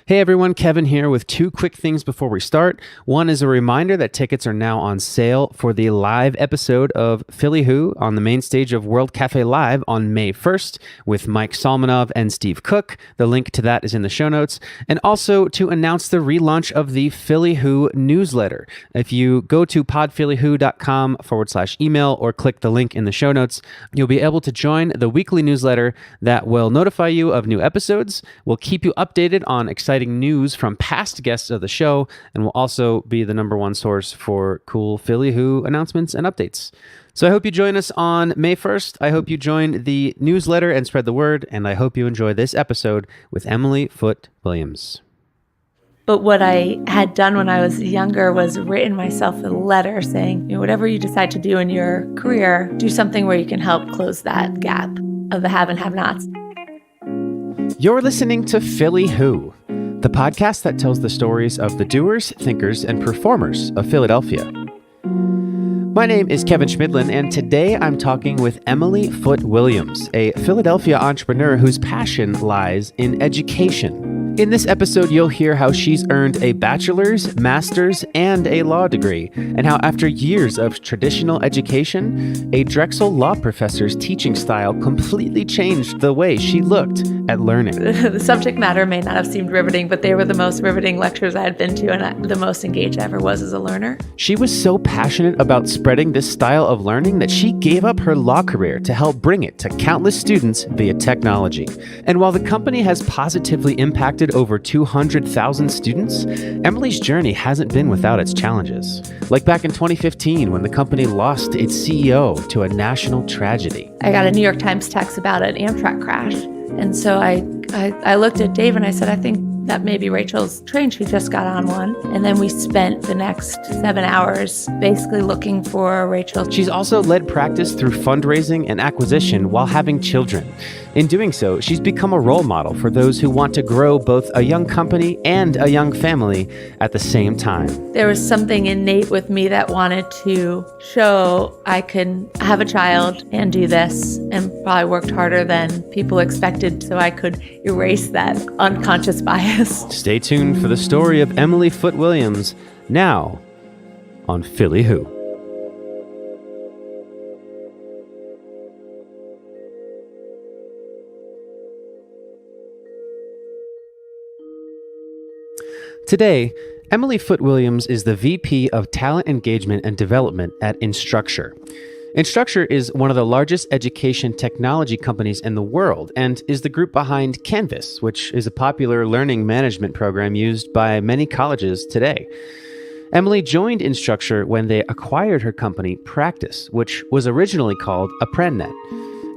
Hey everyone, Kevin here with two quick things before we start. One is a reminder that tickets are now on sale for the live episode of Philly Who on the main stage of World Cafe Live on May 1st with Mike Salmanov and Steve Cook. The link to that is in the show notes. And also to announce the relaunch of the Philly Who newsletter. If you go to podphillywho.com/email or click the link in the show notes, you'll be able to join the weekly newsletter that will notify you of new episodes, will keep you updated on exciting news from past guests of the show, and will also be the number one source for cool Philly Who announcements and updates. So I hope you join us on May 1st. I hope you join the newsletter and spread the word, and I hope you enjoy this episode with Emily Foote Williams. But what I had done when I was younger was written myself a letter saying, whatever you decide to do in your career, do something where you can help close that gap of the have and have-nots. You're listening to Philly Who, the podcast that tells the stories of the doers, thinkers, and performers of Philadelphia. My name is Kevin Schmidlin, and today I'm talking with Emily Foote Williams, a Philadelphia entrepreneur whose passion lies in education. In this episode, you'll hear how she's earned a bachelor's, master's, and a law degree, and how after years of traditional education, a Drexel law professor's teaching style completely changed the way she looked at learning. The subject matter may not have seemed riveting, but they were the most riveting lectures I had been to, and the most engaged I ever was as a learner. She was so passionate about spreading this style of learning that she gave up her law career to help bring it to countless students via technology. And while the company has positively impacted over 200,000 students, Emily's journey hasn't been without its challenges. Like back in 2015 when the company lost its CEO to a national tragedy. I got a New York Times text about an Amtrak crash. And so I looked at Dave and I said, I think that maybe Rachel's train, she just got on one. And then we spent the next 7 hours basically looking for Rachel. She's also led practice through fundraising and acquisition while having children. In doing so, she's become a role model for those who want to grow both a young company and a young family at the same time. There was something innate with me that wanted to show I can have a child and do this, and probably worked harder than people expected so I could erase that unconscious bias. Stay tuned for the story of Emily Foote Williams, now on Philly Who. Today, Emily Foote Williams is the VP of Talent Engagement and Development at Instructure. Instructure is one of the largest education technology companies in the world and is the group behind Canvas, which is a popular learning management program used by many colleges today. Emily joined Instructure when they acquired her company, Practice, which was originally called ApprenNet.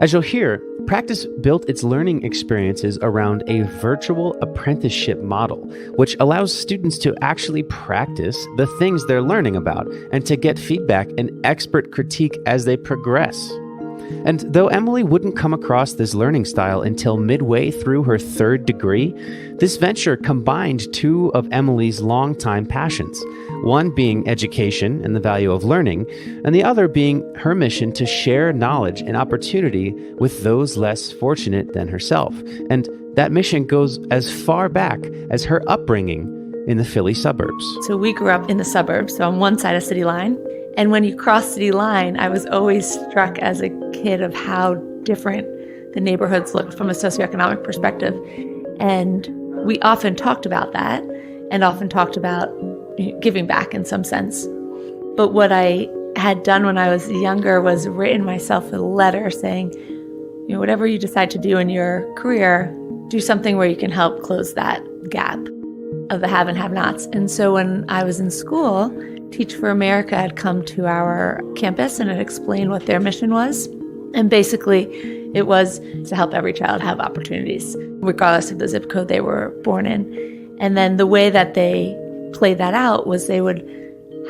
As you'll hear, Practice built its learning experiences around a virtual apprenticeship model, which allows students to actually practice the things they're learning about and to get feedback and expert critique as they progress. And though Emily wouldn't come across this learning style until midway through her third degree, this venture combined two of Emily's longtime passions, one being education and the value of learning, and the other being her mission to share knowledge and opportunity with those less fortunate than herself. And that mission goes as far back as her upbringing in the Philly suburbs. So we grew up in the suburbs, so on one side of City Line. And when you cross City Line, I was always struck as a kid of how different the neighborhoods looked from a socioeconomic perspective. And we often talked about that and often talked about giving back in some sense. But what I had done when I was younger was written myself a letter saying, whatever you decide to do in your career, do something where you can help close that gap of the have and have-nots. And so when I was in school, Teach for America had come to our campus and had explained what their mission was. And basically, it was to help every child have opportunities, regardless of the zip code they were born in. And then the way that they played that out was they would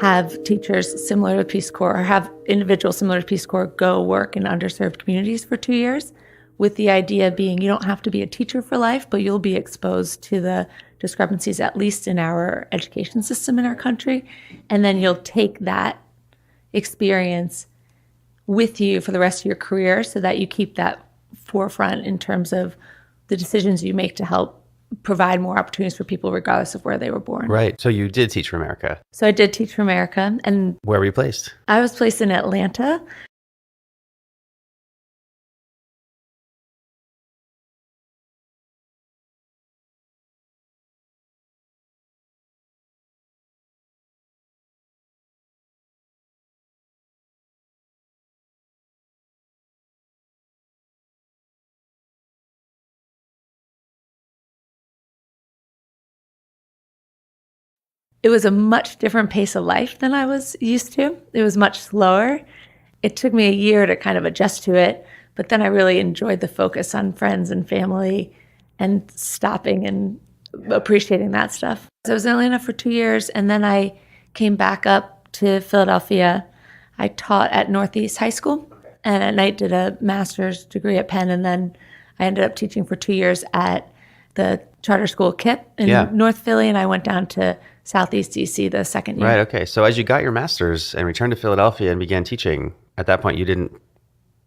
have teachers similar to Peace Corps or have individuals similar to Peace Corps go work in underserved communities for 2 years, with the idea being you don't have to be a teacher for life, but you'll be exposed to the discrepancies, at least in our education system in our country. And then you'll take that experience with you for the rest of your career so that you keep that forefront in terms of the decisions you make to help provide more opportunities for people regardless of where they were born. Right. So you did teach for America. So I did teach for America, and Where were you placed? I was placed in Atlanta. It was a much different pace of life than I was used to. It was much slower. It took me a year to kind of adjust to it, but then I really enjoyed the focus on friends and family and stopping and appreciating that stuff. So I was in Atlanta for 2 years, and then I came back up to Philadelphia. I taught at Northeast High School, and at night did a master's degree at Penn, and then I ended up teaching for 2 years at the charter school KIPP in North Philly, and I went down to Southeast DC the second year. Right. Okay. So as you got your master's and returned to Philadelphia and began teaching, at that point, you didn't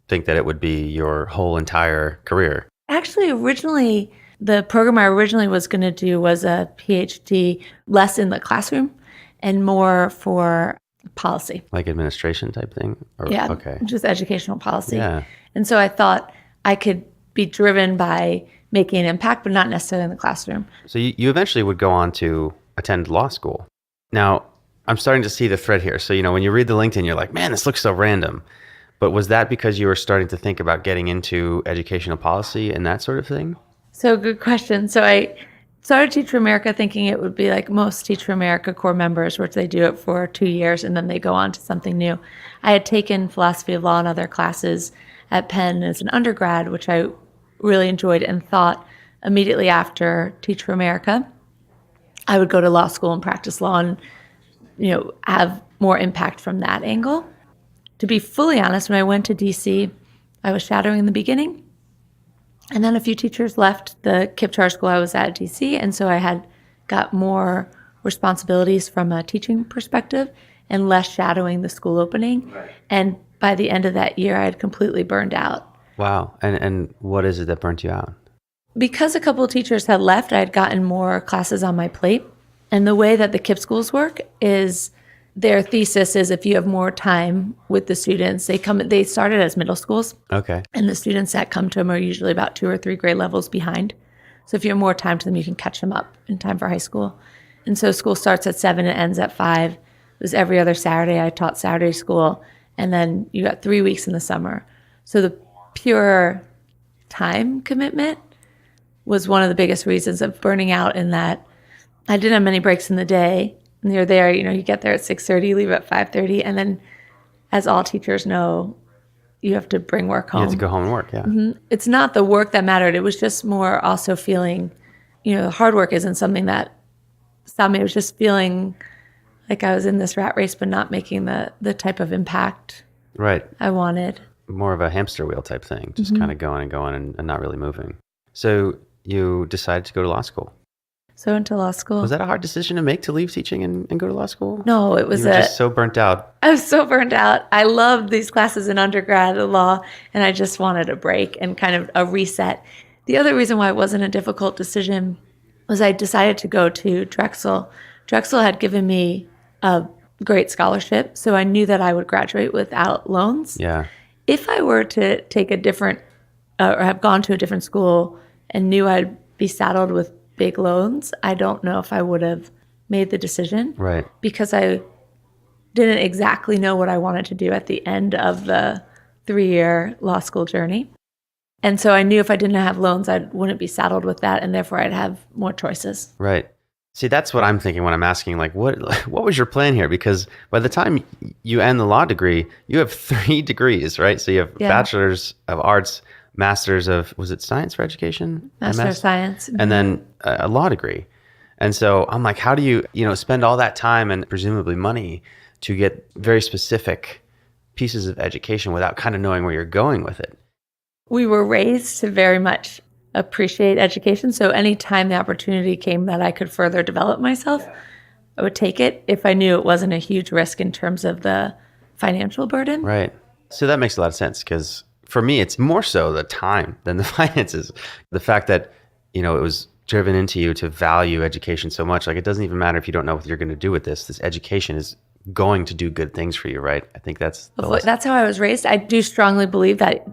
think that it would be your whole entire career. Actually, originally, the program I originally was going to do was a PhD, less in the classroom and more for policy. Like administration type thing? Or, Yeah. Okay. Just educational policy. Yeah. And so I thought I could be driven by making an impact, but not necessarily in the classroom. So you eventually would go on to attend law school. Now, I'm starting to see the thread here. So, when you read the LinkedIn, you're like, man, this looks so random. But was that because you were starting to think about getting into educational policy and that sort of thing? So good question. So I started Teach for America thinking it would be like most Teach for America core members, which they do it for 2 years and then they go on to something new. I had taken philosophy of law and other classes at Penn as an undergrad, which I really enjoyed, and thought immediately after Teach for America, I would go to law school and practice law and, have more impact from that angle. To be fully honest, when I went to DC, I was shadowing in the beginning. And then a few teachers left the KIPP charter school I was at DC. And so I had got more responsibilities from a teaching perspective and less shadowing the school opening. Right. And by the end of that year, I had completely burned out. Wow. And what is it that burnt you out? Because a couple of teachers had left, I had gotten more classes on my plate. And the way that the KIPP schools work is their thesis is if you have more time with the students, they started as middle schools. Okay. And the students that come to them are usually about 2 or 3 grade levels behind. So if you have more time to them, you can catch them up in time for high school. And so school starts at 7 and ends at 5. It was every other Saturday. I taught Saturday school. And then you got 3 weeks in the summer. So the pure time commitment was one of the biggest reasons of burning out, in that I didn't have many breaks in the day. And you're there, you get there at 6:30, leave at 5:30. And then, as all teachers know, you have to bring work home. You have to go home and work, yeah. Mm-hmm. It's not the work that mattered. It was just more also feeling, hard work isn't something that stopped me. It was just feeling like I was in this rat race, but not making the type of impact Right. I wanted. More of a hamster wheel type thing, just kind of going and going and not really moving. So you decided to go to law school. So into law school. Was that a hard decision to make, to leave teaching and go to law school? No, it was You were just so burnt out. I was so burnt out. I loved these classes in undergrad law, and I just wanted a break and kind of a reset. The other reason why it wasn't a difficult decision was I decided to go to Drexel. Drexel had given me a great scholarship, so I knew that I would graduate without loans. Yeah. If I were to take a different, or have gone to a different school and knew I'd be saddled with big loans, I don't know if I would have made the decision. Right. Because I didn't exactly know what I wanted to do at the end of the 3-year law school journey. And so I knew if I didn't have loans, I wouldn't be saddled with that, and therefore I'd have more choices. Right. See, that's what I'm thinking when I'm asking, what was your plan here? Because by the time you end the law degree, you have 3 degrees, right? So you have bachelor's of arts, master's of, was it science for education? Master of science. And then a law degree. And so I'm like, how do you, spend all that time and presumably money to get very specific pieces of education without kind of knowing where you're going with it? We were raised to very much appreciate education. So anytime the opportunity came that I could further develop myself, I would take it if I knew it wasn't a huge risk in terms of the financial burden. Right. So that makes a lot of sense, because for me, it's more so the time than the finances. The fact that, it was driven into you to value education so much? Like, it doesn't even matter if you don't know what you're going to do with this. This education is going to do good things for you, right? I think that's the lesson. That's how I was raised. I do strongly believe that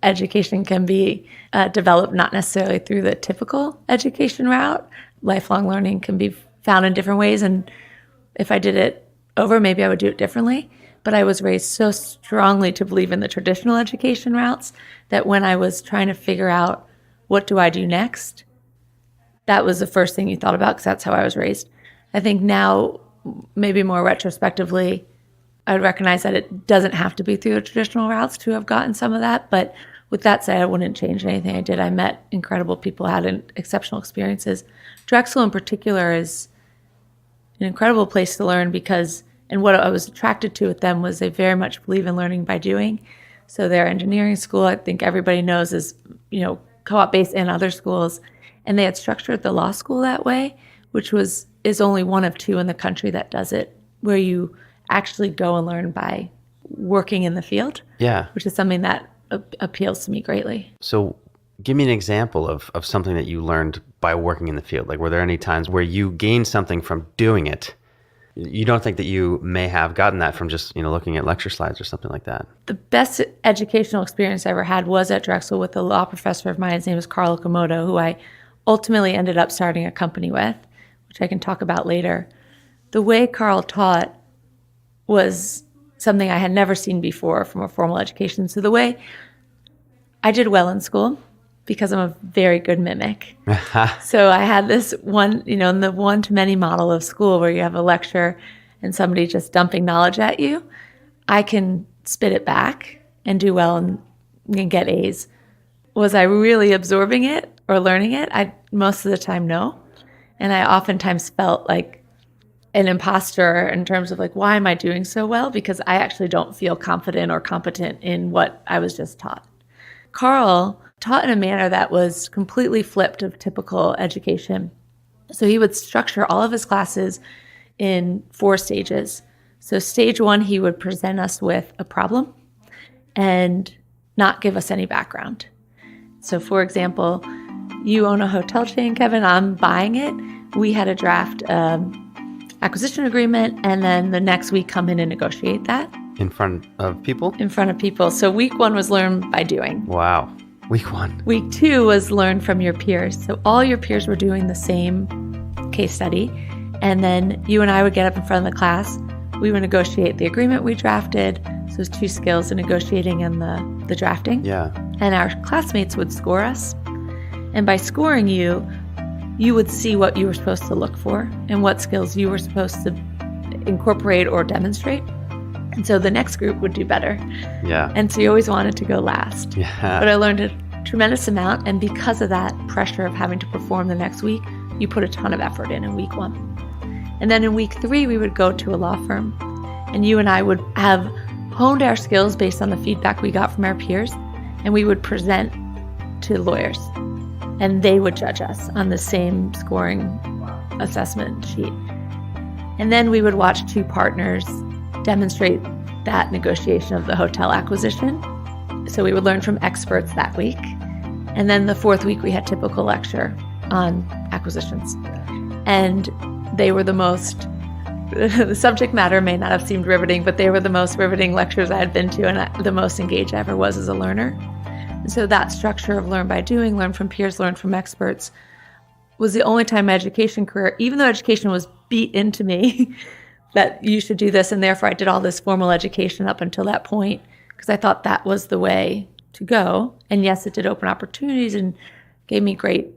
education can be developed not necessarily through the typical education route. Lifelong learning can be found in different ways. And if I did it over, maybe I would do it differently. But I was raised so strongly to believe in the traditional education routes that when I was trying to figure out what do I do next, that was the first thing you thought about because that's how I was raised. I think now, maybe more retrospectively, I would recognize that it doesn't have to be through the traditional routes to have gotten some of that. But with that said, I wouldn't change anything I did. I met incredible people, had exceptional experiences. Drexel in particular is an incredible place to learn because, and what I was attracted to with them was they very much believe in learning by doing. So their engineering school, I think everybody knows, is, co-op based in other schools. And they had structured the law school that way, which is only one of two in the country that does it, where you actually go and learn by working in the field. Yeah. Which is something that appeals to me greatly. So give me an example of something that you learned by working in the field. Like, were there any times where you gained something from doing it? You don't think that you may have gotten that from just, looking at lecture slides or something like that? The best educational experience I ever had was at Drexel with a law professor of mine. His name is Carl Okamoto, who I ultimately ended up starting a company with, which I can talk about later. The way Carl taught was something I had never seen before from a formal education. So the way I did well in school, because I'm a very good mimic. So I had this one, in the one-to-many model of school where you have a lecture and somebody just dumping knowledge at you, I can spit it back and do well and get A's. Was I really absorbing it or learning it? Most of the time, no. And I oftentimes felt like an imposter in terms of why am I doing so well? Because I actually don't feel confident or competent in what I was just taught. Carl taught in a manner that was completely flipped of typical education. So he would structure all of his classes in 4 stages. So stage 1, he would present us with a problem and not give us any background. So for example, you own a hotel chain, Kevin, I'm buying it. We had a draft acquisition agreement, and then the next week come in and negotiate that. In front of people? In front of people. So week 1 was learn by doing. Wow. Week 1. Week 2 was learn from your peers. So all your peers were doing the same case study. And then you and I would get up in front of the class. We would negotiate the agreement we drafted. So it's 2 skills, the negotiating and the drafting. Yeah. And our classmates would score us. And by scoring you, you would see what you were supposed to look for and what skills you were supposed to incorporate or demonstrate. And so the next group would do better. Yeah. And so you always wanted to go last. Yeah. But I learned a tremendous amount. And because of that pressure of having to perform the next week, you put a ton of effort in week 1. And then in week 3, we would go to a law firm. And you and I would have honed our skills based on the feedback we got from our peers. And we would present to lawyers. And they would judge us on the same scoring assessment sheet. And then we would watch 2 partners demonstrate that negotiation of the hotel acquisition. So we would learn from experts that week. And then the 4th week, we had typical lecture on acquisitions. And they were the most, the subject matter may not have seemed riveting, but they were the most riveting lectures I had been to and the most engaged I ever was as a learner. And so that structure of learn by doing, learn from peers, learn from experts was the only time my education career, even though education was beat into me, that you should do this, and therefore I did all this formal education up until that point because I thought that was the way to go. And yes, it did open opportunities and gave me great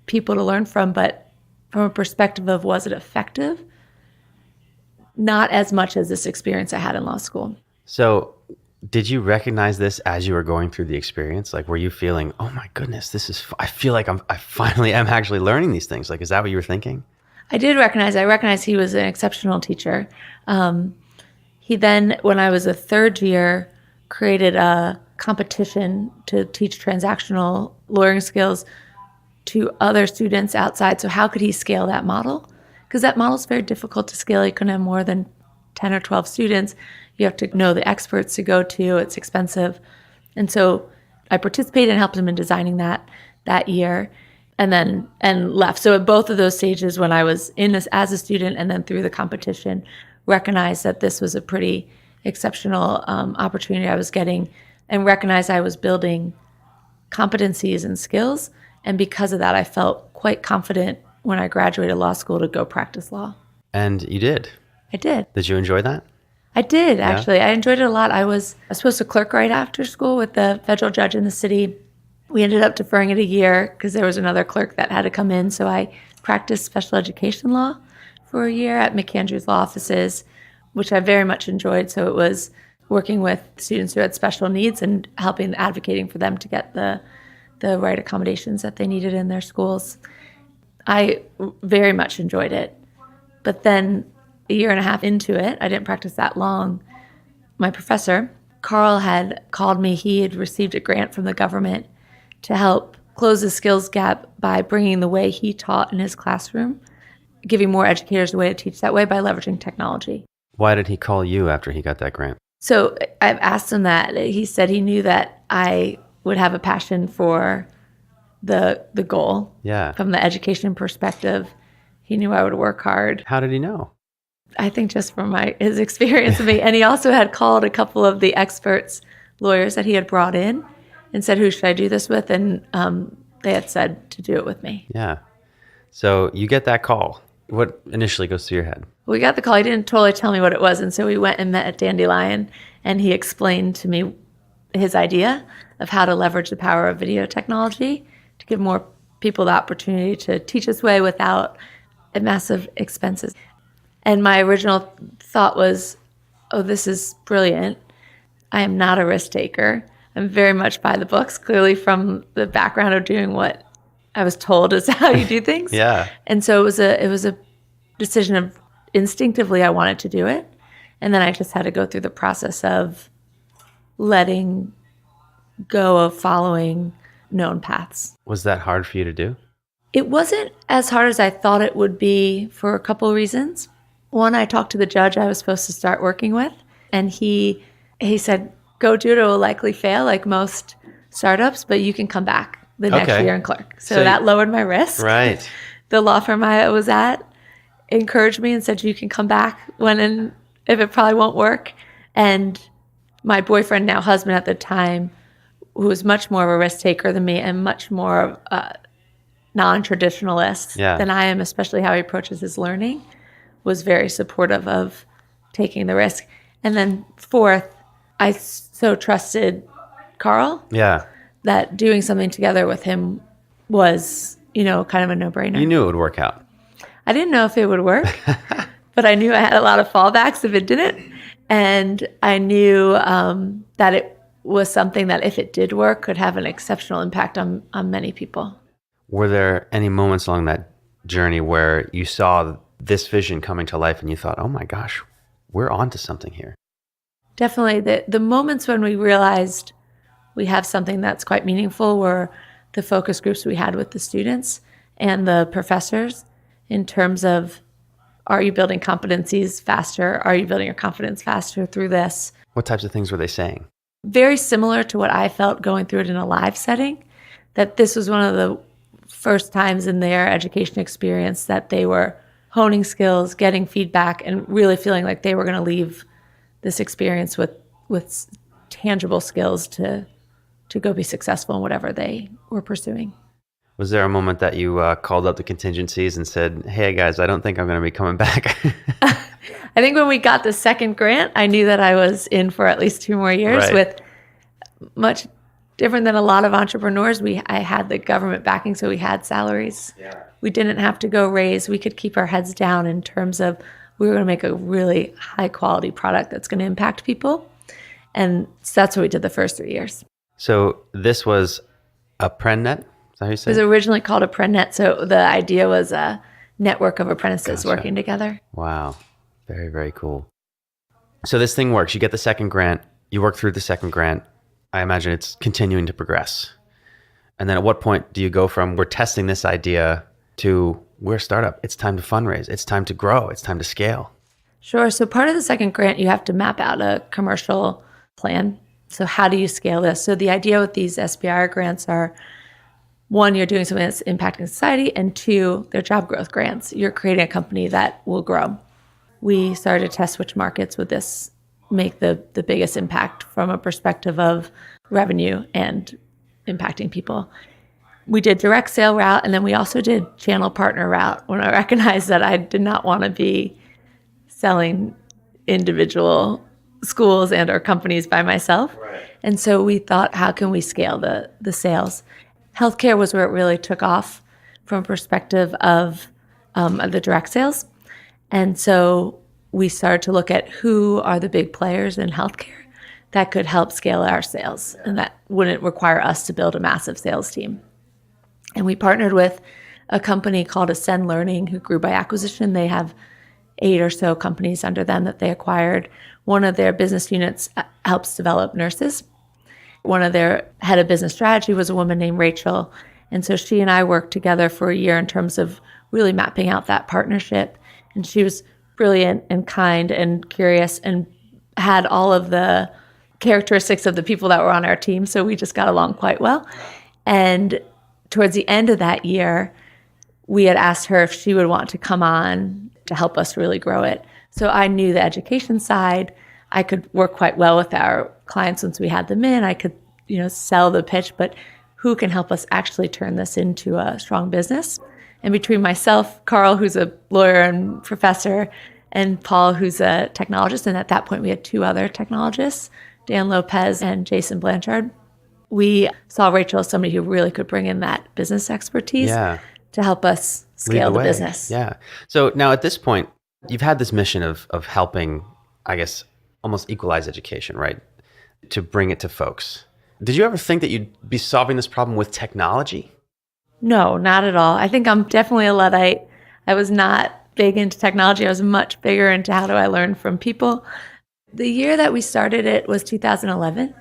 people to learn from, but from a perspective of was it effective? Not as much as this experience I had in law school. So did you recognize this as you were going through the experience? Like, were you feeling, oh my goodness, I feel like I finally am actually learning these things. Like, is that what you were thinking? I recognized he was an exceptional teacher. He then, when I was a 3rd year, created a competition to teach transactional lawyering skills to other students outside. So how could he scale that model? Because that model is very difficult to scale. You couldn't have more than 10 or 12 students. You have to know the experts to go to. It's expensive. And so I participated and helped him in designing that year. and left. So at both of those stages, when I was in this as a student and then through the competition, recognized that this was a pretty exceptional opportunity I was getting, and recognized I was building competencies and skills. And because of that, I felt quite confident when I graduated law school to go practice law. And you did. I did. Did you enjoy that? I did, actually. I enjoyed it a lot. I was supposed to clerk right after school with the federal judge in the city. We ended up deferring it a year because there was another clerk that had to come in. So I practiced special education law for a year at McAndrews Law Offices, which I very much enjoyed. So it was working with students who had special needs and helping advocating for them to get the right accommodations that they needed in their schools. I very much enjoyed it. But then a year and a half into it, I didn't practice that long. My professor, Carl, had called me. He had received a grant from the government to help close the skills gap by bringing the way he taught in his classroom, giving more educators a way to teach that way by leveraging technology. Why did he call you after he got that grant? So I've asked him that. He said he knew that I would have a passion for the goal. Yeah. From the education perspective, he knew I would work hard. How did he know? I think just from his experience with me. And he also had called a couple of the experts, lawyers that he had brought in, and said, who should I do this with? And they had said to do it with me. Yeah. So you get that call. What initially goes through your head? We got the call. He didn't totally tell me what it was. And so we went and met at Dandelion, and he explained to me his idea of how to leverage the power of video technology to give more people the opportunity to teach this way without massive expenses. And my original thought was, oh, this is brilliant. I am not a risk taker. I'm very much by the books, clearly from the background of doing what I was told is how you do things. Yeah. And so it was a decision of instinctively I wanted to do it. And then I just had to go through the process of letting go of following known paths. Was that hard for you to do? It wasn't as hard as I thought it would be for a couple of reasons. One, I talked to the judge I was supposed to start working with, and he said, go do it, it will likely fail like most startups, but you can come back the next year and clerk. So that lowered my risk. Right. The law firm I was at encouraged me and said, you can come back if it probably won't work. And my boyfriend, now husband at the time, who was much more of a risk taker than me and much more of a non-traditionalist than I am, especially how he approaches his learning, was very supportive of taking the risk. And then fourth, I so trusted Carl that doing something together with him was, kind of a no-brainer. You knew it would work out. I didn't know if it would work, but I knew I had a lot of fallbacks if it didn't. And I knew that it was something that if it did work could have an exceptional impact on many people. Were there any moments along that journey where you saw this vision coming to life and you thought, oh my gosh, we're onto something here? Definitely. The moments when we realized we have something that's quite meaningful were the focus groups we had with the students and the professors in terms of, are you building competencies faster? Are you building your confidence faster through this? What types of things were they saying? Very similar to what I felt going through it in a live setting, that this was one of the first times in their education experience that they were honing skills, getting feedback, and really feeling like they were going to leave this experience with tangible skills to go be successful in whatever they were pursuing. Was there a moment that you called up the contingencies and said, hey guys, I don't think I'm going to be coming back? I think when we got the second grant, I knew that I was in for at least 2 more years with much different than a lot of entrepreneurs. I had the government backing, so we had salaries. Yeah. We didn't have to go raise. We could keep our heads down in terms of we were going to make a really high quality product that's going to impact people. And so that's what we did the first 3 years. So this was a PrenNet? Is that how you say it? It was originally called a PrenNet. So the idea was a network of apprentices working together. Wow. Very, very cool. So this thing works. You get the second grant. You work through the second grant. I imagine it's continuing to progress. And then at what point do you go from we're testing this idea to we're a startup? It's time to fundraise. It's time to grow. It's time to scale. Sure. So part of the second grant, you have to map out a commercial plan. So how do you scale this? So the idea with these SBIR grants are one, you're doing something that's impacting society, and two, they're job growth grants. You're creating a company that will grow. We started to test which markets would this make the biggest impact from a perspective of revenue and impacting people. We did direct sale route, and then we also did channel partner route when I recognized that I did not want to be selling individual schools and or companies by myself. Right. And so we thought, how can we scale the sales? Healthcare was where it really took off from a perspective of the direct sales. And so we started to look at who are the big players in healthcare that could help scale our sales and that wouldn't require us to build a massive sales team. And we partnered with a company called Ascend Learning who grew by acquisition. They have 8 or so companies under them that they acquired. One of their business units helps develop nurses. One of their head of business strategy was a woman named Rachel. And so she and I worked together for a year in terms of really mapping out that partnership. And she was brilliant and kind and curious and had all of the characteristics of the people that were on our team. So we just got along quite well. And towards the end of that year, we had asked her if she would want to come on to help us really grow it. So I knew the education side. I could work quite well with our clients once we had them in. I could, sell the pitch, but who can help us actually turn this into a strong business? And between myself, Carl, who's a lawyer and professor, and Paul, who's a technologist, and at that point we had 2 other technologists, Dan Lopez and Jason Blanchard, we saw Rachel as somebody who really could bring in that business expertise to help us scale the business. Yeah. So now at this point, you've had this mission of helping, I guess, almost equalize education, right? To bring it to folks. Did you ever think that you'd be solving this problem with technology? No, not at all. I think I'm definitely a Luddite. I was not big into technology. I was much bigger into how do I learn from people. The year that we started it was 2011.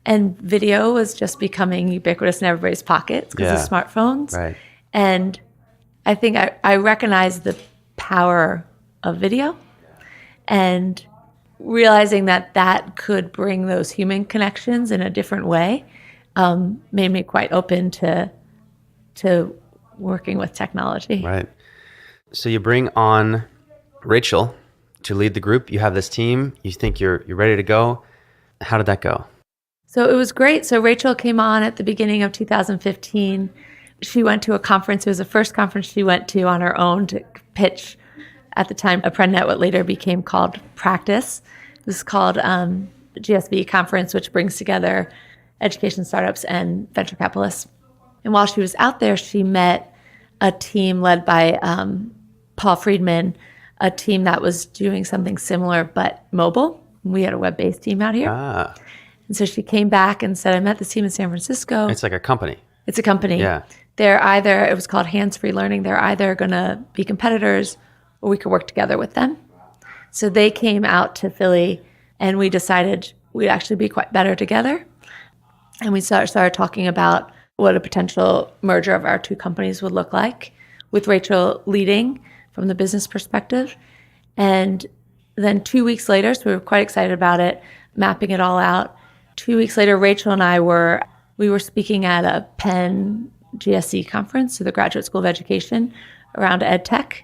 And video was just becoming ubiquitous in everybody's pockets because of smartphones. Right. And I think I recognized the power of video and realizing that could bring those human connections in a different way made me quite open to working with technology. Right. So you bring on Rachel to lead the group. You have this team. You think you're ready to go. How did that go? So it was great. So Rachel came on at the beginning of 2015. She went to a conference. It was the first conference she went to on her own to pitch, at the time, ApprenNet, what later became called Practice. It was called GSB Conference, which brings together education startups and venture capitalists. And while she was out there, she met a team led by Paul Friedman, a team that was doing something similar but mobile. We had a web-based team out here. And so she came back and said, I met this team in San Francisco. It's like a company. It's a company. Yeah. It was called Hands-Free Learning. They're either going to be competitors or we could work together with them. So they came out to Philly and we decided we'd actually be quite better together. And we started talking about what a potential merger of our 2 companies would look like, with Rachel leading from the business perspective. And then 2 weeks later, so we were quite excited about it, mapping it all out. 2 weeks later, Rachel and I were speaking at a Penn GSE conference, so the Graduate School of Education, around ed tech.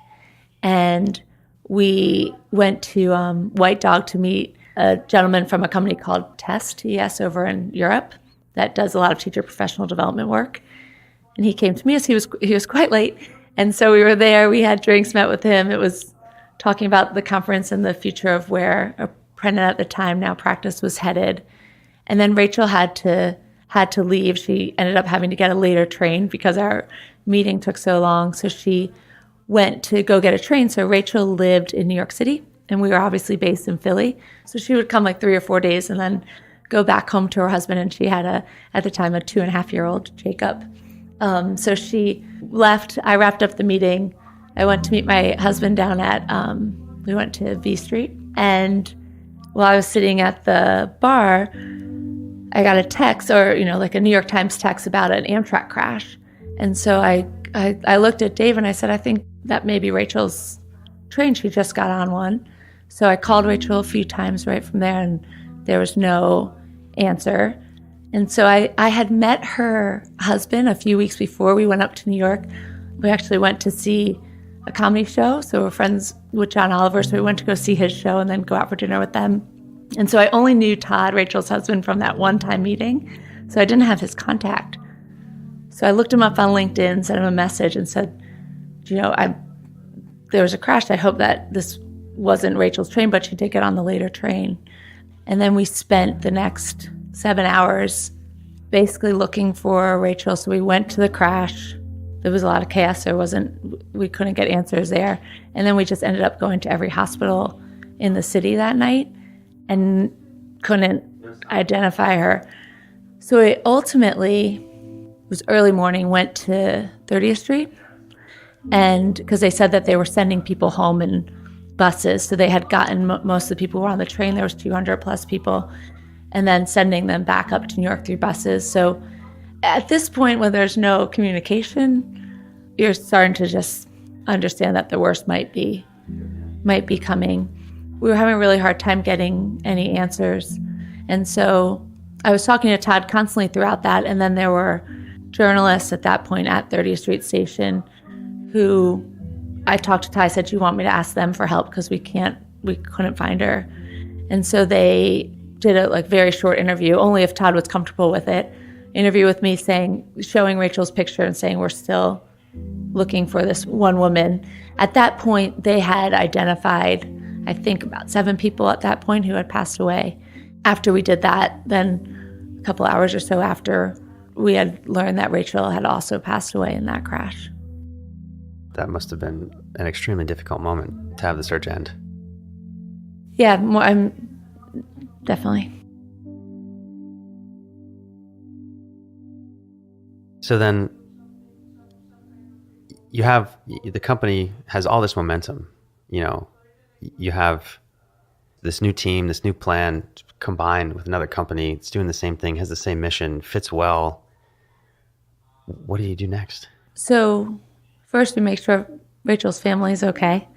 And we went to White Dog to meet a gentleman from a company called TES over in Europe that does a lot of teacher professional development work. And he came to me as he was quite late. And so we were there, we had drinks, met with him. It was talking about the conference and the future of where ApprenNet at the time, now Practice, was headed. And then Rachel had to leave. She ended up having to get a later train because our meeting took so long. So she went to go get a train. So Rachel lived in New York City, and we were obviously based in Philly. So she would come like 3 or 4 days and then go back home to her husband. And she had at the time, a 2.5-year-old, Jacob. So she left. I wrapped up the meeting. I went to meet my husband down at, we went to V Street. And while I was sitting at the bar, I got a text, or, like a New York Times text about an Amtrak crash. And so I looked at Dave and I said, I think that may be Rachel's train. She just got on one. So I called Rachel a few times right from there, and there was no answer. And so I had met her husband a few weeks before we went up to New York. We actually went to see a comedy show. So we're friends with John Oliver. So we went to go see his show and then go out for dinner with them. And so I only knew Todd, Rachel's husband, from that one-time meeting. So I didn't have his contact. So I looked him up on LinkedIn, sent him a message and said, there was a crash. I hope that this wasn't Rachel's train, but she did get on the later train. And then we spent the next 7 hours basically looking for Rachel. So we went to the crash. There was a lot of chaos. We couldn't get answers there. And then we just ended up going to every hospital in the city that night and couldn't identify her. So we ultimately, it was early morning, went to 30th Street. And because they said that they were sending people home in buses. So they had gotten most of the people who were on the train. There was 200 plus people. And then sending them back up to New York through buses. So at this point, when there's no communication, you're starting to just understand that the worst might be coming. We were having a really hard time getting any answers. And so I was talking to Todd constantly throughout that. And then there were journalists at that point at 30th Street Station who I talked to Todd. I said, do you want me to ask them for help? Because we couldn't find her. And so they did a very short interview, only if Todd was comfortable with it, interview with me showing Rachel's picture and saying, we're still looking for this one woman. At that point, they had identified, I think, about 7 people at that point who had passed away. After we did that, then a couple hours or so after, we had learned that Rachel had also passed away in that crash. That must have been an extremely difficult moment to have the search end. Yeah, definitely. So then the company has all this momentum. You have this new team, this new plan combined with another company. It's doing the same thing, has the same mission, fits well. What do you do next? So first, we make sure Rachel's family is okay.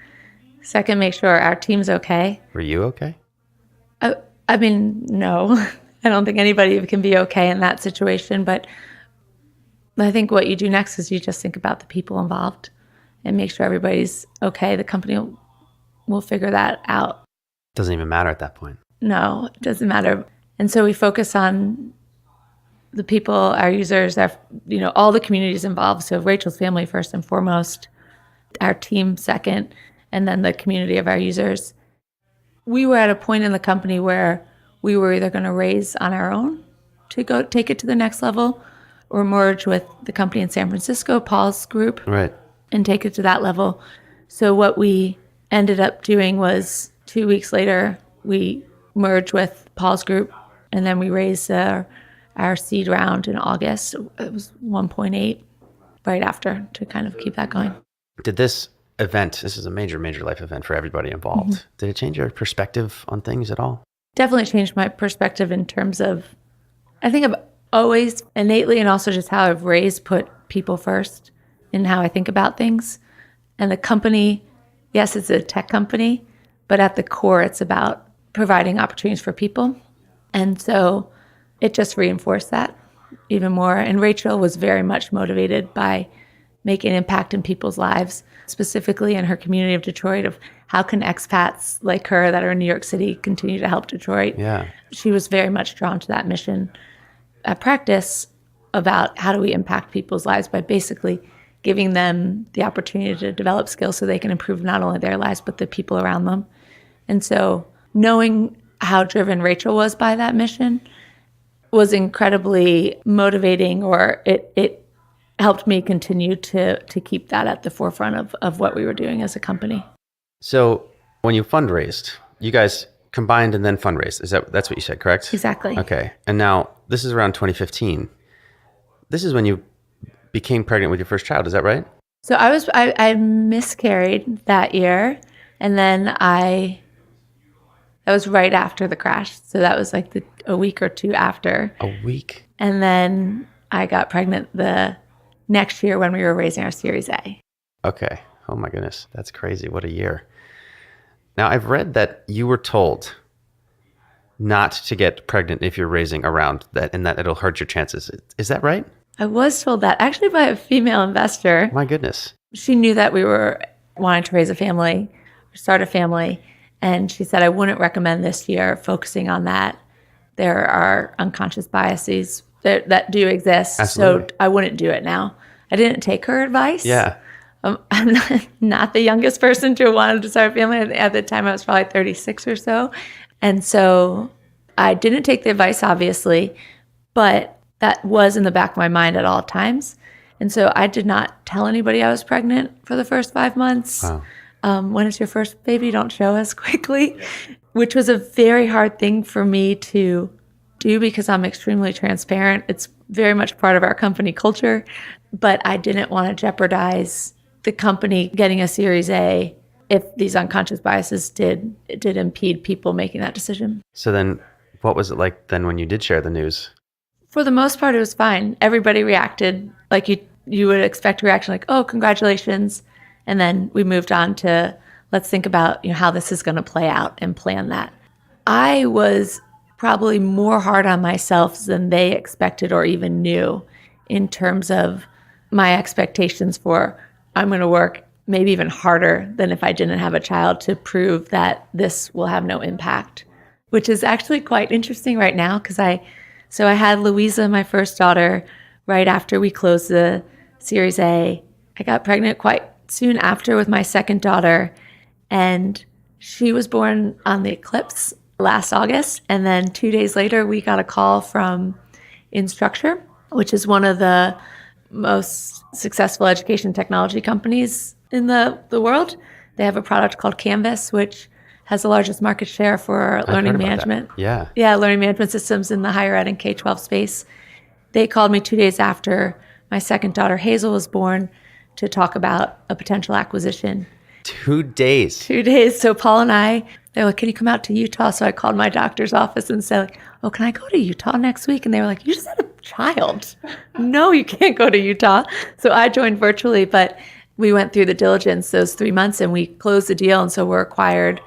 Second, make sure our team's okay. Were you okay? No. I don't think anybody can be okay in that situation. But I think what you do next is you just think about the people involved and make sure everybody's okay. The company will figure that out. Doesn't even matter at that point. No, it doesn't matter. And so we focus on the people, our users, all the communities involved. So Rachel's family first and foremost, our team second, and then the community of our users. We were at a point in the company where we were either going to raise on our own to go take it to the next level or merge with the company in San Francisco, Paul's group, right, and take it to that level. So what we ended up doing was 2 weeks later, we merged with Paul's group, and then we raised our seed round in August. It was 1.8 right after to kind of keep that going. Did this is a major, major life event for everybody involved. Mm-hmm. Did it change your perspective on things at all? Definitely changed my perspective in terms of, I think I've always innately and also just how I've raised put people first in how I think about things. And the company, yes, it's a tech company, but at the core, it's about providing opportunities for people. And so it just reinforced that even more. And Rachel was very much motivated by making an impact in people's lives, specifically in her community of Detroit, of how can expats like her that are in New York City continue to help Detroit. Yeah. She was very much drawn to that mission at practice about how do we impact people's lives by basically giving them the opportunity to develop skills so they can improve not only their lives, but the people around them. And so knowing how driven Rachel was by that mission was incredibly motivating, or it helped me continue to keep that at the forefront of what we were doing as a company. So when you fundraised, you guys combined and then fundraised. That's what you said, correct? Exactly. Okay. And now this is around 2015. This is when you became pregnant with your first child. Is that right? So I miscarried that year, and then that was right after the crash. So that was like a week or two after. A week? And then I got pregnant the next year when we were raising our Series A. Okay. Oh my goodness. That's crazy. What a year. Now, I've read that you were told not to get pregnant if you're raising around that and that it'll hurt your chances. Is that right? I was told that actually by a female investor. My goodness. She knew that we were wanting to raise a family, start a family. And she said, I wouldn't recommend this year focusing on that. There are unconscious biases that do exist. Absolutely. So I wouldn't do it now. I didn't take her advice. Yeah. I'm not the youngest person to have wanted to start a family. At the time, I was probably 36 or so. And so I didn't take the advice, obviously, but that was in the back of my mind at all times. And so I did not tell anybody I was pregnant for the first 5 months. Wow. When it's your first baby, don't show as quickly, which was a very hard thing for me to do because I'm extremely transparent. It's very much part of our company culture, but I didn't want to jeopardize the company getting a Series A if these unconscious biases did impede people making that decision. So then what was it like then when you did share the news? For the most part, it was fine. Everybody reacted like you would expect a reaction, like, oh, congratulations. And then we moved on to, let's think about how this is going to play out and plan that. I was probably more hard on myself than they expected or even knew in terms of my expectations for I'm going to work maybe even harder than if I didn't have a child to prove that this will have no impact, which is actually quite interesting right now because I had Louisa, my first daughter, right after we closed the Series A. I got pregnant quite soon after with my second daughter, and she was born on the eclipse last August. And then 2 days later, we got a call from Instructure, which is one of the most successful education technology companies in the world. They have a product called Canvas, which has the largest market share for learning management. Yeah. Yeah, learning management systems in the higher ed and K-12 space. They called me 2 days after my second daughter, Hazel, was born to talk about a potential acquisition. 2 days. 2 days. So Paul and they were like, can you come out to Utah? So I called my doctor's office and said, like, oh, can I go to Utah next week? And they were like, you just had a child. No, you can't go to Utah. So I joined virtually, but we went through the diligence those 3 months and we closed the deal. And so we're acquired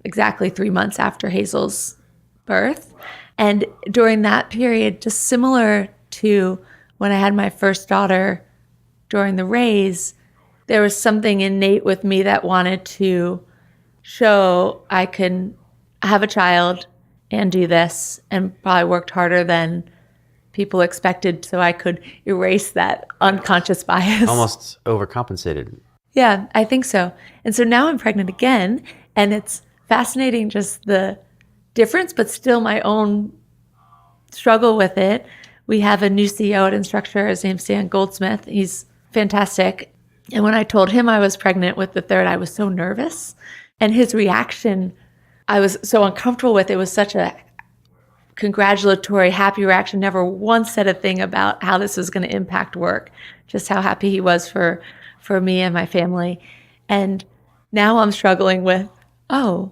exactly 3 months after Hazel's birth. And during that period, just similar to when I had my first daughter during the raise, there was something innate with me that wanted to show I can have a child and do this, and probably worked harder than people expected so I could erase that unconscious bias. Almost overcompensated. Yeah, I think so. And so now I'm pregnant again, and it's fascinating just the difference, but still my own struggle with it. We have a new CEO at Instructure. His name's Dan Goldsmith. He's fantastic. And when I told him I was pregnant with the third, I was so nervous. And his reaction, I was so uncomfortable with. It was such a congratulatory, happy reaction. Never once said a thing about how this was going to impact work, just how happy he was for me and my family. And now I'm struggling with, oh,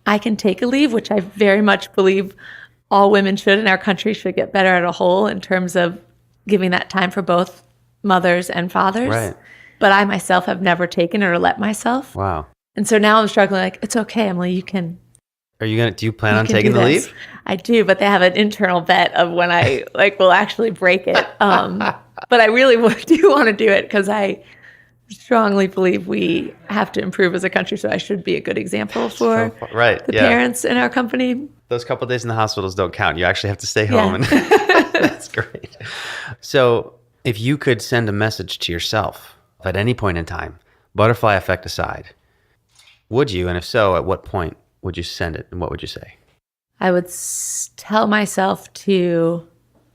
I can take a leave, which I very much believe all women should, and our country should get better at a whole in terms of giving that time for both mothers and fathers. Right. But I myself have never taken it or let myself. Wow. And so now I'm struggling, like, it's okay, Emily, you can. Do you plan on taking the leave? I do, but they have an internal bet of when I will actually break it. But I really do want to do it because I strongly believe we have to improve as a country. So I should be a good example for the parents in our company. Those couple of days in the hospitals don't count. You actually have to stay home. Yeah. And that's great. So if you could send a message to yourself at any point in time, butterfly effect aside, would you? And if so, at what point would you send it? And what would you say? I would tell myself to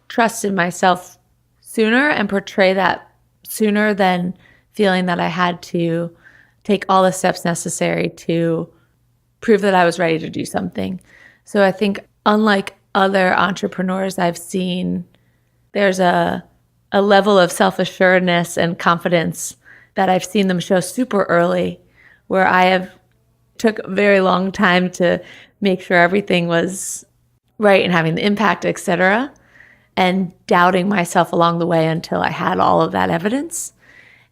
trust in myself sooner and portray that sooner than feeling that I had to take all the steps necessary to prove that I was ready to do something. So I think unlike other entrepreneurs I've seen, there's a level of self-assuredness and confidence that I've seen them show super early, where I have took a very long time to make sure everything was right and having the impact, et cetera, and doubting myself along the way until I had all of that evidence.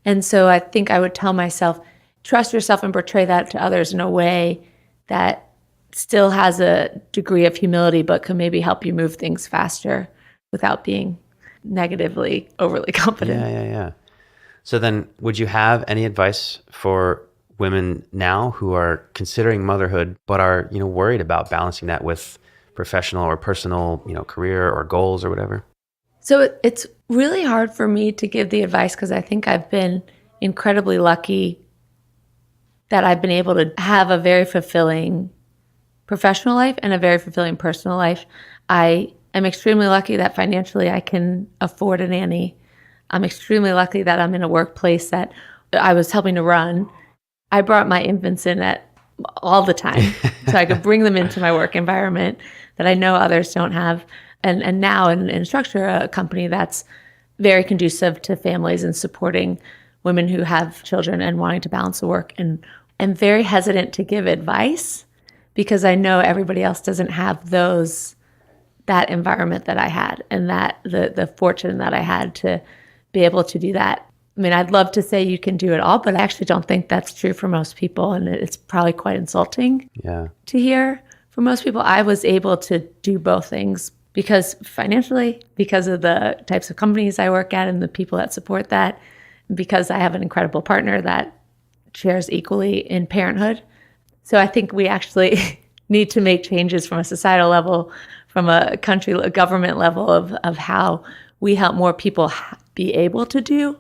And so I think I would tell myself, trust yourself and portray that to others in a way that still has a degree of humility, but can maybe help you move things faster without being negatively overly confident. Yeah. So then would you have any advice for women now who are considering motherhood, but are, worried about balancing that with professional or personal, career or goals or whatever? So it's really hard for me to give the advice because I think I've been incredibly lucky that I've been able to have a very fulfilling professional life and a very fulfilling personal life. I am extremely lucky that financially I can afford a nanny. I'm extremely lucky that I'm in a workplace that I was helping to run. I brought my infants in at all the time so I could bring them into my work environment that I know others don't have. And now in Structure, a company that's very conducive to families and supporting women who have children and wanting to balance the work. And I'm very hesitant to give advice because I know everybody else doesn't have that environment that I had and that the fortune that I had to be able to do that. I mean, I'd love to say you can do it all, but I actually don't think that's true for most people. And it's probably quite insulting to hear for most people. I was able to do both things because financially, because of the types of companies I work at and the people that support that, because I have an incredible partner that shares equally in parenthood. So I think we actually need to make changes from a societal level, from a government level of how we help more people be able to do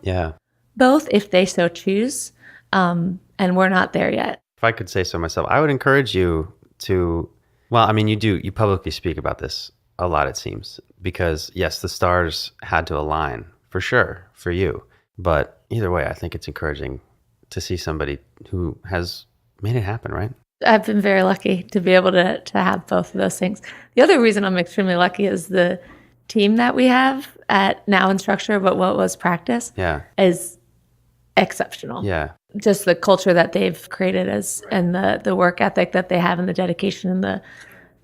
both if they so choose. And we're not there yet. If I could say so myself, I would encourage you to, you publicly speak about this a lot, it seems, because yes, the stars had to align for sure for you. But either way, I think it's encouraging to see somebody who has made it happen, right? I've been very lucky to be able to have both of those things. The other reason I'm extremely lucky is the team that we have at now in Structure, but what was Practice is exceptional. Yeah. Just the culture that they've created and the work ethic that they have and the dedication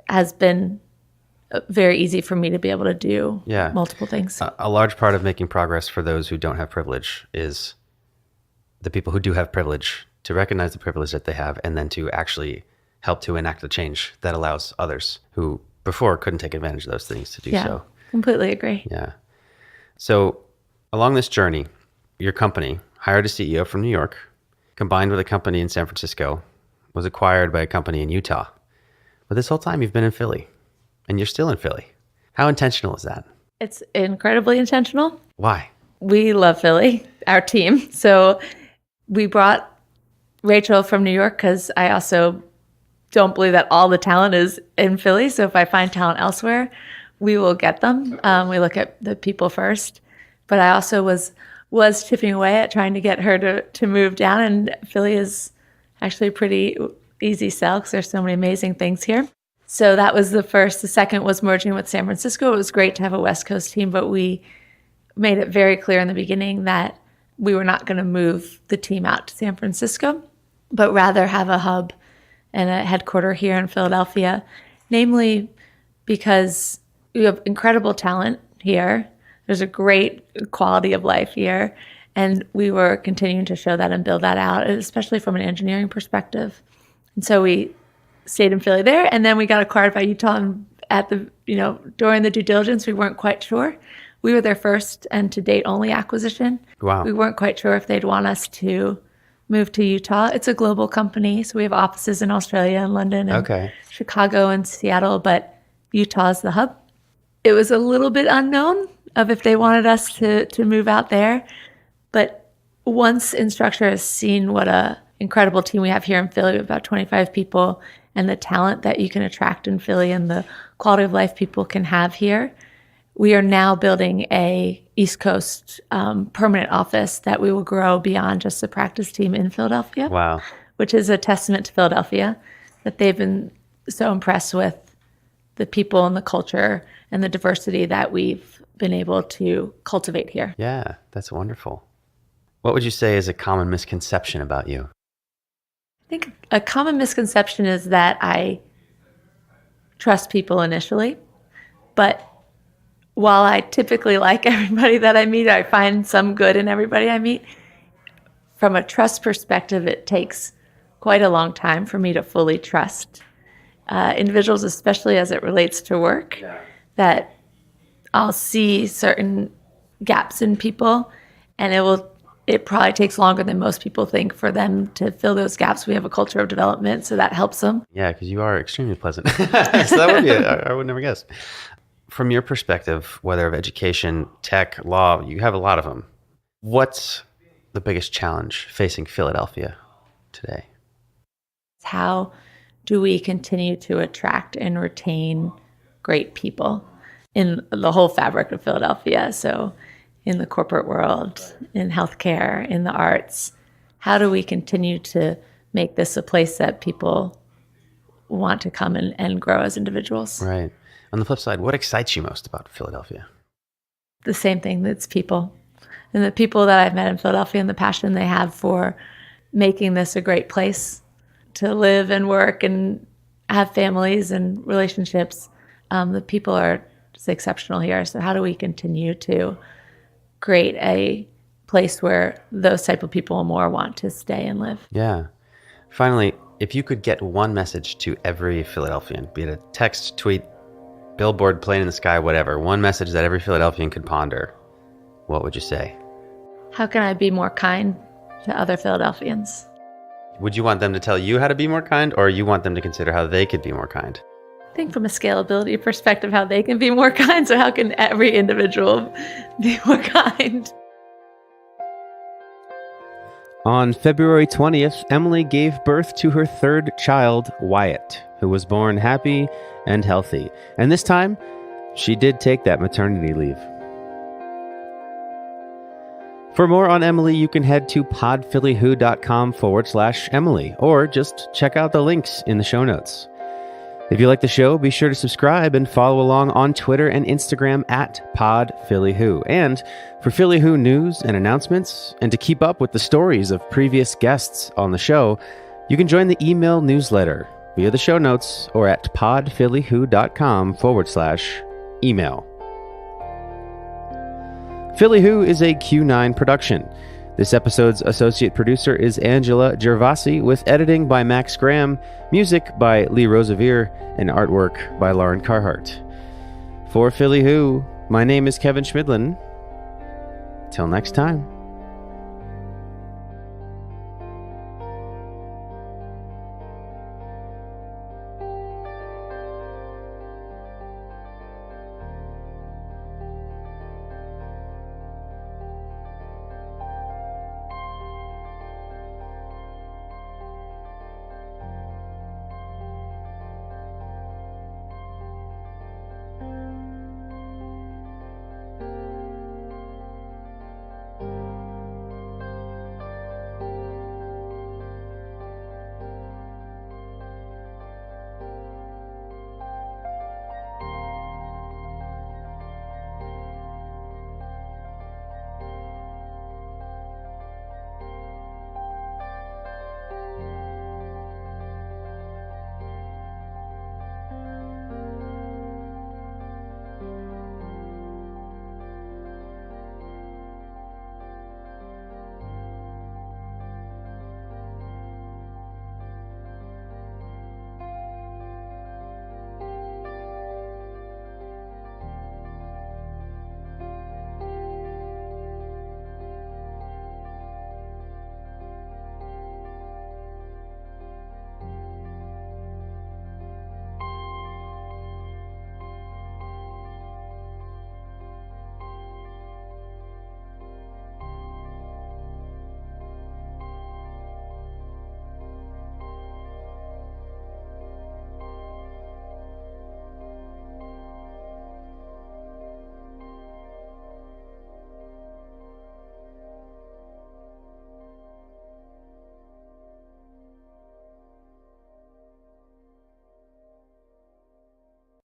has been very easy for me to be able to do multiple things. A large part of making progress for those who don't have privilege is the people who do have privilege to recognize the privilege that they have and then to actually help to enact the change that allows others who before couldn't take advantage of those things to do so. Completely agree. Yeah. So along this journey, your company hired a CEO from New York, combined with a company in San Francisco, was acquired by a company in Utah. But this whole time you've been in Philly and you're still in Philly. How intentional is that? It's incredibly intentional. Why? We love Philly, our team. So we brought Rachel from New York because I also don't believe that all the talent is in Philly. So if I find talent elsewhere, we will get them. We look at the people first. But I also was chipping away at trying to get her to move down. And Philly is actually a pretty easy sell because there's so many amazing things here. So that was the first. The second was merging with San Francisco. It was great to have a West Coast team, but we made it very clear in the beginning that we were not going to move the team out to San Francisco, but rather have a hub and a headquarter here in Philadelphia, namely because we have incredible talent here. There's a great quality of life here, and we were continuing to show that and build that out, especially from an engineering perspective. And so we stayed in Philly there, and then we got acquired by Utah. And during the due diligence, we weren't quite sure. We were their first and to date only acquisition. Wow. We weren't quite sure if they'd want us to move to Utah. It's a global company, so we have offices in Australia and London and Chicago and Seattle, but Utah is the hub. It was a little bit unknown of if they wanted us to move out there, but once Instructure has seen what a incredible team we have here in Philly, about 25 people, and the talent that you can attract in Philly and the quality of life people can have here, we are now building a East Coast permanent office that we will grow beyond just the practice team in Philadelphia. Wow. Which is a testament to Philadelphia, that they've been so impressed with the people and the culture and the diversity that we've been able to cultivate here. Yeah, that's wonderful. What would you say is a common misconception about you? I think a common misconception is that I trust people initially, but while I typically like everybody that I meet, I find some good in everybody I meet. From a trust perspective, it takes quite a long time for me to fully trust individuals, especially as it relates to work, that I'll see certain gaps in people, and it probably takes longer than most people think for them to fill those gaps. We have a culture of development, so that helps them. Yeah, because you are extremely pleasant. So that would be I would never guess. From your perspective, whether of education, tech, law, you have a lot of them. What's the biggest challenge facing Philadelphia today? How do we continue to attract and retain great people in the whole fabric of Philadelphia? So in the corporate world, in healthcare, in the arts, how do we continue to make this a place that people want to come and grow as individuals? Right. On the flip side, what excites you most about Philadelphia? The same thing, that's people. And the people that I've met in Philadelphia and the passion they have for making this a great place to live and work and have families and relationships. The people are just exceptional here. So how do we continue to create a place where those type of people more want to stay and live? Yeah. Finally, if you could get one message to every Philadelphian, be it a text, tweet, billboard, plane in the sky, whatever, one message that every Philadelphian could ponder, what would you say? How can I be more kind to other Philadelphians? Would you want them to tell you how to be more kind, or you want them to consider how they could be more kind? I think from a scalability perspective, how they can be more kind. So how can every individual be more kind? On February 20th, Emily gave birth to her third child, Wyatt, who was born happy and healthy. And this time, she did take that maternity leave. For more on Emily, you can head to podphillyhoo.com/Emily, or just check out the links in the show notes. If you like the show, be sure to subscribe and follow along on Twitter and Instagram at podphillyhoo. And for Philly Who news and announcements, and to keep up with the stories of previous guests on the show, you can join the email newsletter via the show notes or at podphillyhoo.com/email. Philly Who is a Q9 production. This episode's associate producer is Angela Gervasi, with editing by Max Graham, music by Lee Rosevere, and artwork by Lauren Carhart. For Philly Who, my name is Kevin Schmidlin. Till next time.